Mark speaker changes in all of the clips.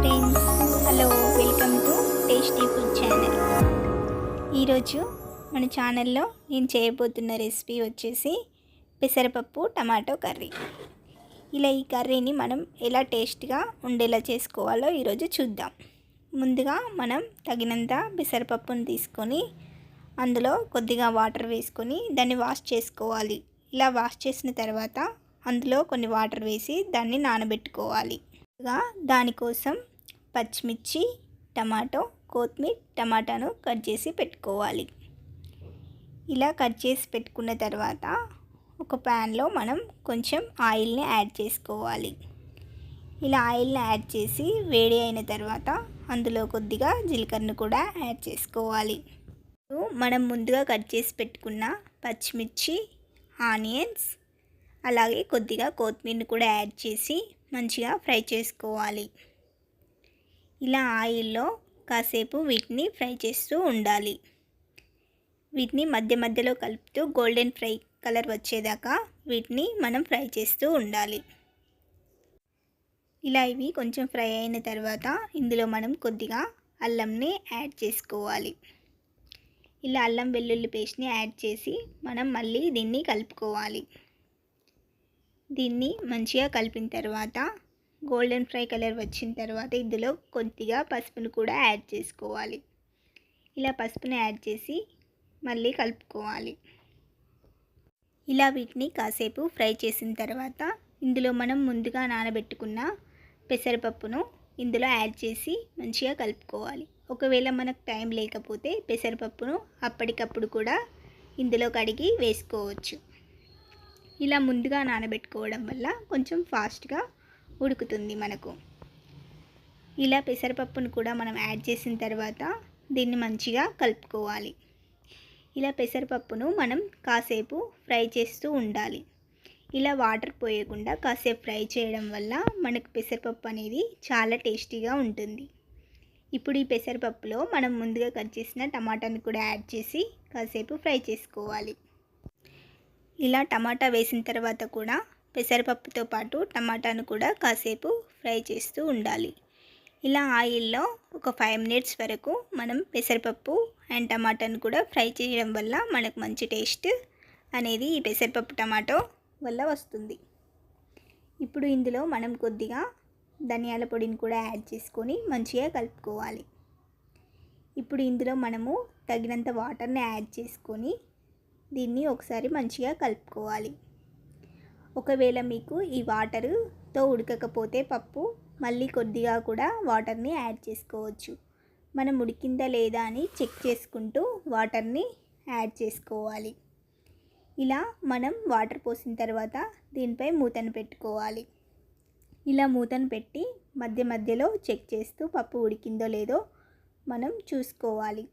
Speaker 1: Friends, hello, welcome to tasty food channel. ఈరోజు మన ఛానల్లో నేను చేయబోతున్న రెసిపీ వచ్చేసి పెసరపప్పు టమాటో కర్రీ. ఇలా ఈ కర్రీని మనం ఎలా టేస్ట్గా ఉండేలా చేసుకోవాలో ఈరోజు చూద్దాం. ముందుగా మనం తగినంత పెసరపప్పును తీసుకొని అందులో కొద్దిగా వాటర్ వేసుకొని దాన్ని వాష్ చేసుకోవాలి. ఇలా వాష్ చేసిన తర్వాత అందులో కొన్ని వాటర్ వేసి దాన్ని నానబెట్టుకోవాలి. దానికోసం పచ్చిమిర్చి, టమాటో, కొత్తిమీర, టమాటాను కట్ చేసి పెట్టుకోవాలి. ఇలా కట్ చేసి పెట్టుకున్న తర్వాత ఒక ప్యాన్లో మనం కొంచెం ఆయిల్ని యాడ్ చేసుకోవాలి. ఇలా ఆయిల్ని యాడ్ చేసి వేడి అయిన తర్వాత అందులో కొద్దిగా జీలకర్రను కూడా యాడ్ చేసుకోవాలి. మనం ముందుగా కట్ చేసి పెట్టుకున్న పచ్చిమిర్చి, ఆనియన్స్, అలాగే కొద్దిగా కొత్తిమీరను కూడా యాడ్ చేసి మంచిగా ఫ్రై చేసుకోవాలి. ఇలా ఆయిల్లో కాసేపు వీటిని ఫ్రై చేస్తూ ఉండాలి. వీటిని మధ్య మధ్యలో కలుపుతూ గోల్డెన్ ఫ్రై కలర్ వచ్చేదాకా వీటిని మనం ఫ్రై చేస్తూ ఉండాలి. ఇలా ఇవి కొంచెం ఫ్రై అయిన తర్వాత ఇందులో మనం కొద్దిగా అల్లంని యాడ్ చేసుకోవాలి. ఇలా అల్లం వెల్లుల్లి పేస్ట్ని యాడ్ చేసి మనం మళ్ళీ దీన్ని కలుపుకోవాలి. దీన్ని మంచిగా కలిపిన తర్వాత గోల్డెన్ ఫ్రై కలర్ వచ్చిన తర్వాత ఇందులో కొద్దిగా పసుపును కూడా యాడ్ చేసుకోవాలి. ఇలా పసుపుని యాడ్ చేసి మళ్ళీ కలుపుకోవాలి. ఇలా వీటిని కాసేపు ఫ్రై చేసిన తర్వాత ఇందులో మనం ముందుగా నానబెట్టుకున్న పెసరపప్పును ఇందులో యాడ్ చేసి మంచిగా కలుపుకోవాలి. ఒకవేళ మనకు టైం లేకపోతే పెసరపప్పును అప్పటికప్పుడు కూడా ఇందులో కడిగి వేసుకోవచ్చు. ఇలా ముందుగా నానబెట్టుకోవడం వల్ల కొంచెం ఫాస్ట్గా ఉడుకుతుంది మనకు. ఇలా పెసరపప్పును కూడా మనం యాడ్ చేసిన తర్వాత దీన్ని మంచిగా కలుపుకోవాలి. ఇలా పెసరపప్పును మనం కాసేపు ఫ్రై చేస్తూ ఉండాలి. ఇలా వాటర్ పోయకుండా కాసేపు ఫ్రై చేయడం వల్ల మనకు పెసరపప్పు అనేది చాలా టేస్టీగా ఉంటుంది. ఇప్పుడు ఈ పెసరపప్పులో మనం ముందుగా కట్ చేసిన టమాటాను కూడా యాడ్ చేసి కాసేపు ఫ్రై చేసుకోవాలి. ఇలా టమాటా వేసిన తర్వాత కూడా పెసరపప్పుతో పాటు టమాటాను కూడా కాసేపు ఫ్రై చేస్తూ ఉండాలి. ఇలా ఆయిల్లో ఒక 5 మినిట్స్ వరకు మనం పెసరపప్పు అండ్ టమాటాను కూడా ఫ్రై చేయడం వల్ల మనకు మంచి టేస్ట్ అనేది ఈ పెసరపప్పు టమాటో వల్ల వస్తుంది. ఇప్పుడు ఇందులో మనం కొద్దిగా ధనియాల పొడిని కూడా యాడ్ చేసుకొని మంచిగా కలుపుకోవాలి. ఇప్పుడు ఇందులో మనము తగినంత వాటర్ని యాడ్ చేసుకొని దీన్ని ఒకసారి మంచిగా కలుపుకోవాలి. ఒకవేళ మీకు ఈ వాటర్తో ఉడకకపోతే పప్పు మళ్ళీ కొద్దిగా కూడా వాటర్ని యాడ్ చేసుకోవచ్చు. మనం ఉడికిందా లేదా అని చెక్ చేసుకుంటూ వాటర్ని యాడ్ చేసుకోవాలి. ఇలా మనం వాటర్ పోసిన తర్వాత దీనిపై మూతను పెట్టుకోవాలి. ఇలా మూతను పెట్టి మధ్య మధ్యలో చెక్ చేస్తూ పప్పు ఉడికిందో లేదో మనం చూసుకోవాలి.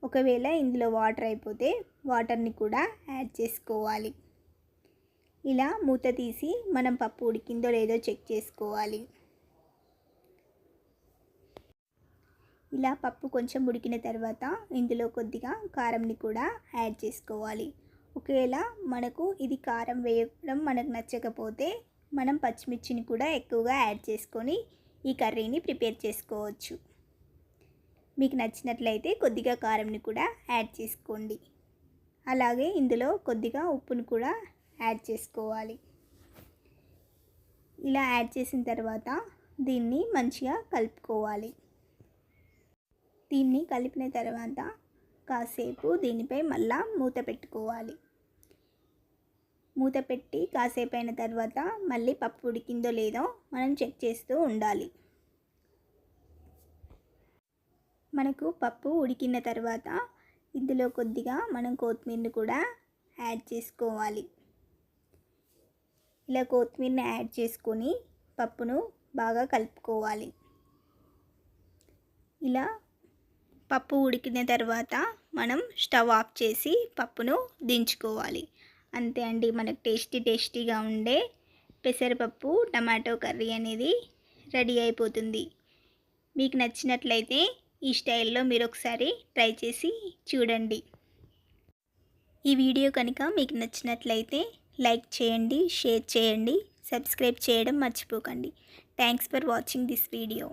Speaker 1: ఒకవేళ ఇందులో వాటర్ అయిపోతే వాటర్ని కూడా యాడ్ చేసుకోవాలి. ఇలా మూత తీసి మనం పప్పు ఉడికిందో లేదో చెక్ చేసుకోవాలి. ఇలా పప్పు కొంచెం ఉడికిన తర్వాత ఇందులో కొద్దిగా కారంని కూడా యాడ్ చేసుకోవాలి. ఒకవేళ మనకు ఇది కారం వేయడం మనకు నచ్చకపోతే మనం పచ్చిమిర్చిని కూడా ఎక్కువగా యాడ్ చేసుకొని ఈ కర్రీని ప్రిపేర్ చేసుకోవచ్చు. మీకు నచ్చినట్లయితే కొద్దిగా కారంని కూడా యాడ్ చేసుకోండి. అలాగే ఇందులో కొద్దిగా ఉప్పును కూడా యాడ్ చేసుకోవాలి. ఇలా యాడ్ చేసిన తర్వాత దీన్ని మంచిగా కలుపుకోవాలి. దీన్ని కలిపిన తర్వాత కాసేపు దీనిపై మళ్ళా మూత పెట్టుకోవాలి. మూత పెట్టి కాసేపు అయిన తర్వాత మళ్ళీ పప్పు ఉడికిందో లేదో మనం చెక్ చేస్తూ ఉండాలి. మనకు పప్పు ఉడికిన తర్వాత ఇందులో కొద్దిగా మనం కొత్తిమీరని కూడా యాడ్ చేసుకోవాలి. ఇలా కొత్తిమీరని యాడ్ చేసుకొని పప్పును బాగా కలుపుకోవాలి. ఇలా పప్పు ఉడికిన తర్వాత మనం స్టవ్ ఆఫ్ చేసి పప్పును దించుకోవాలి. అంతే అండి, మనకు టేస్టీగా ఉండే పెసరపప్పు టమాటో కర్రీ అనేది రెడీ అయిపోతుంది. మీకు నచ్చినట్లయితే ఈ స్టైల్లో మీరు ఒకసారి ట్రై చేసి చూడండి. ఈ వీడియో కనుక మీకు నచ్చినట్లయితే లైక్ చేయండి, షేర్ చేయండి, సబ్స్క్రైబ్ చేయడం మర్చిపోకండి. Thanks for watching this video.